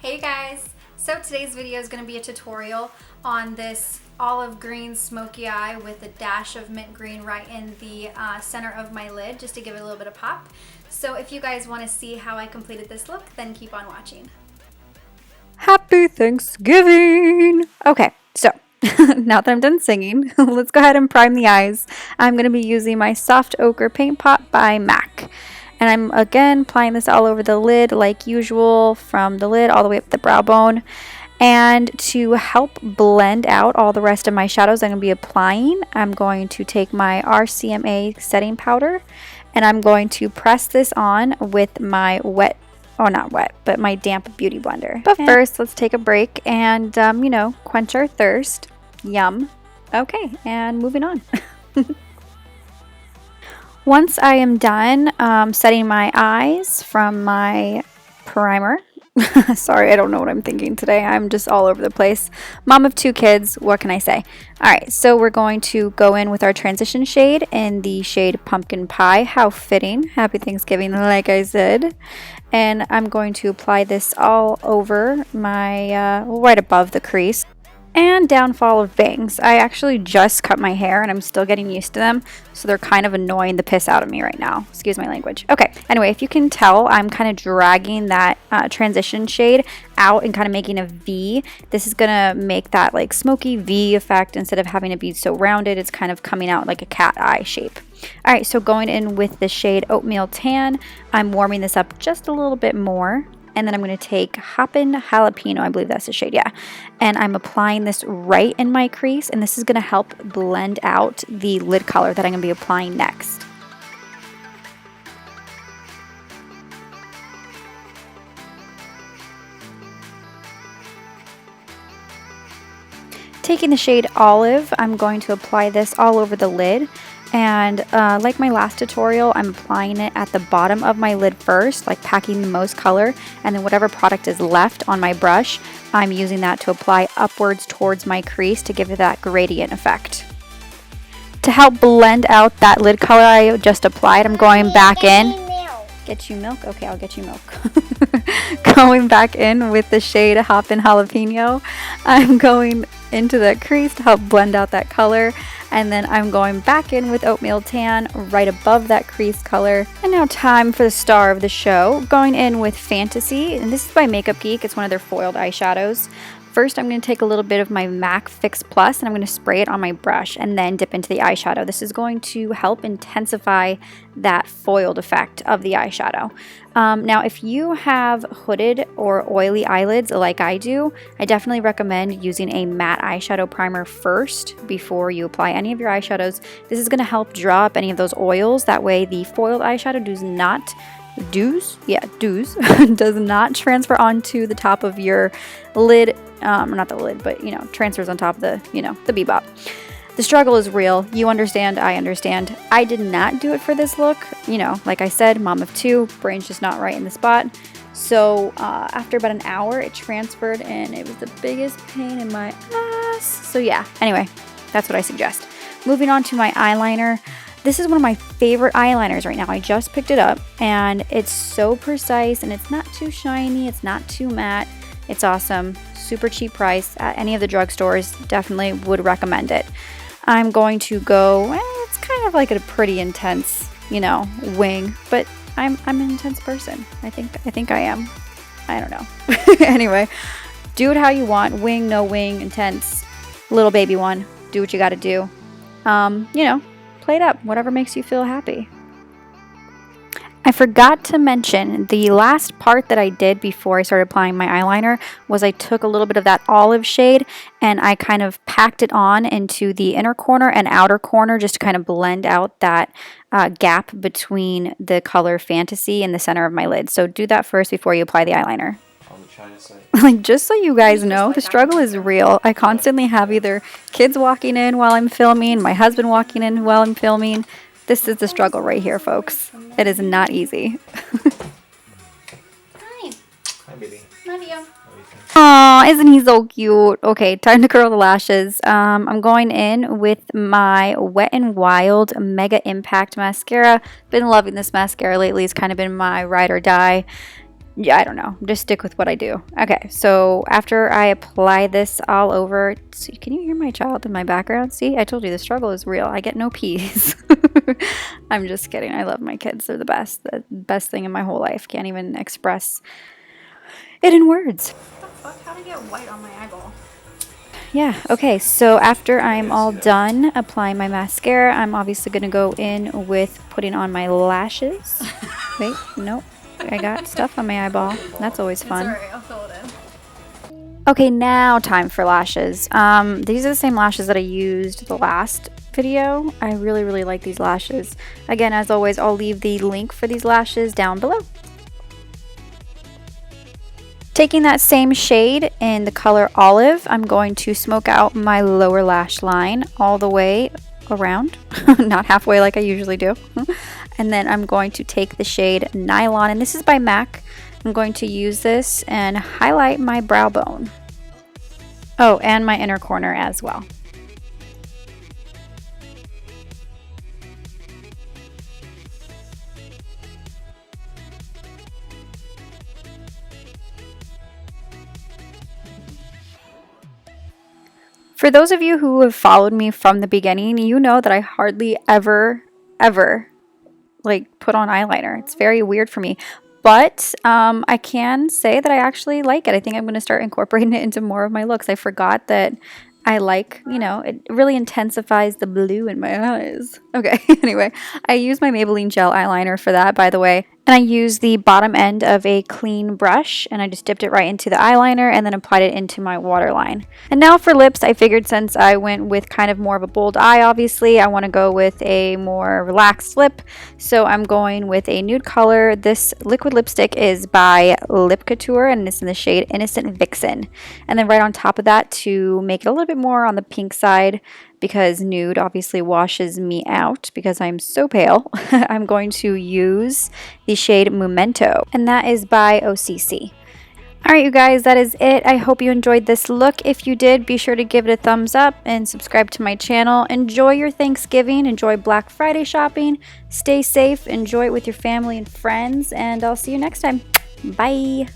Hey guys! So today's video is going to be a tutorial on this olive green smoky eye with a dash of mint green right in the center of my lid, just to give it a little bit of pop. So if you guys want to see how I completed this look, then keep on watching. Happy Thanksgiving! Okay, so now that I'm done singing, let's go ahead and prime the eyes. I'm going to be using my Soft Ochre Paint Pot by MAC. And I'm again applying this all over the lid like usual, from the lid all the way up the brow bone. And to help blend out all the rest of my shadows I'm going to be applying, I'm going to take my RCMA setting powder and I'm going to press this on with my wet, oh not wet, but my damp beauty blender. But first, let's take a break and, you know, quench our thirst. Yum. Okay, and moving on. Once I am done setting my eyes from my primer, sorry, I don't know what I'm thinking today. I'm just all over the place. Mom of two kids, what can I say? Alright, so we're going to go in with our transition shade in the shade Pumpkin Pie. How fitting. Happy Thanksgiving, like I said. And I'm going to apply this all over my, right above the crease. And downfall of bangs. I actually just cut my hair and I'm still getting used to them, so they're kind of annoying the piss out of me right now. Excuse my language. Okay, anyway, if you can tell, I'm kind of dragging that transition shade out and kind of making a V. This is gonna make that like smoky V effect. Instead of having it be so rounded, it's kind of coming out like a cat eye shape. Alright, so going in with the shade Oatmeal Tan, I'm warming this up just a little bit more. And then I'm going to take Hoppin' Jalapeno, I believe that's the shade, yeah. And I'm applying this right in my crease, and this is going to help blend out the lid color that I'm going to be applying next. Taking the shade Olive, I'm going to apply this all over the lid. And like my last tutorial, I'm applying it at the bottom of my lid first, like packing the most color, and then whatever product is left on my brush, I'm using that to apply upwards towards my crease to give it that gradient effect. To help blend out that lid color I just applied, I'm going back in. Get you milk? Okay, I'll get you milk. Going back in with the shade Hoppin' Jalapeno, I'm going into that crease to help blend out that color. And then I'm going back in with Oatmeal Tan right above that crease color. And now time for the star of the show. Going in with Fantasy, and this is by Makeup Geek. It's one of their foiled eyeshadows. First, I'm going to take a little bit of my MAC Fix Plus and I'm going to spray it on my brush and then dip into the eyeshadow. This is going to help intensify that foiled effect of the eyeshadow. Now, if you have hooded or oily eyelids like I do, I definitely recommend using a matte eyeshadow primer first before you apply any of your eyeshadows. This is going to help draw up any of those oils. That way the foiled eyeshadow does not does not transfer onto the top of your lid, not the lid, but you know, transfers on top of the, you know, the bebop. The struggle is real. You understand, I understand. I did not do it for this look. You know, like I said, mom of two, brain's just not right in the spot. So after about an hour, it transferred and it was the biggest pain in my ass. So yeah, anyway, that's what I suggest. Moving on to my eyeliner. This is one of my favorite eyeliners right now. I just picked it up and it's so precise and it's not too shiny. It's not too matte. It's awesome. Super cheap price at any of the drugstores. Definitely would recommend it. I'm going to go, it's kind of like a pretty intense, you know, wing, but I'm an intense person. I think I am. I don't know. Anyway, do it how you want. Wing, no wing, intense, little baby one. Do what you got to do. You know, play it up, whatever makes you feel happy. I forgot to mention the last part that I did before I started applying my eyeliner was I took a little bit of that olive shade and I kind of packed it on into the inner corner and outer corner just to kind of blend out that gap between the color Fantasy and the center of my lid. So do that first before you apply the eyeliner. Like, just so you guys know, the struggle is real. I constantly have either kids walking in while I'm filming, my husband walking in while I'm filming. This is the struggle right here, folks. It is not easy. Hi. Hi, baby. Love you. Aw, isn't he so cute? Okay, time to curl the lashes. I'm going in with my Wet n Wild Mega Impact Mascara. Been loving this mascara lately. It's kind of been my ride or die. yeah, I don't know. Just stick with what I do. Okay, so after I apply this all over, see, can you hear my child in my background? See, I told you the struggle is real. I get no peace. I'm just kidding. I love my kids. They're the best thing in my whole life. Can't even express it in words. What the fuck? How did I get white on my eyeball? Yeah, okay, so after I'm all done applying my mascara, I'm obviously going to go in with putting on my lashes. Wait, nope. I got stuff on my eyeball. That's always fun. It's alright, I'll fill it in. Okay, now time for lashes. These are the same lashes that I used the last video. I really, really like these lashes. Again, as always, I'll leave the link for these lashes down below. Taking that same shade in the color Olive, I'm going to smoke out my lower lash line all the way around, not halfway like I usually do. And then I'm going to take the shade Nylon, and this is by MAC. I'm going to use this and highlight my brow bone. Oh, and my inner corner as well. For those of you who have followed me from the beginning, you know that I hardly ever like put on eyeliner. It's very weird for me. But I can say that I actually like it. I think I'm going to start incorporating it into more of my looks. I forgot that I like, you know, it really intensifies the blue in my eyes. Okay, anyway, I use my Maybelline gel eyeliner for that, by the way. And I used the bottom end of a clean brush, and I just dipped it right into the eyeliner and then applied it into my waterline. And now for lips, I figured since I went with kind of more of a bold eye, obviously, I want to go with a more relaxed lip. So I'm going with a nude color. This liquid lipstick is by Lip Couture, and it's in the shade Innocent Vixen. And then right on top of that, to make it a little bit more on the pink side, because nude obviously washes me out because I'm so pale, I'm going to use the shade Momento, and that is by OCC. Alright you guys, that is it. I hope you enjoyed this look. If you did, be sure to give it a thumbs up and subscribe to my channel. Enjoy your Thanksgiving, enjoy Black Friday shopping, stay safe, enjoy it with your family and friends, and I'll see you next time. Bye!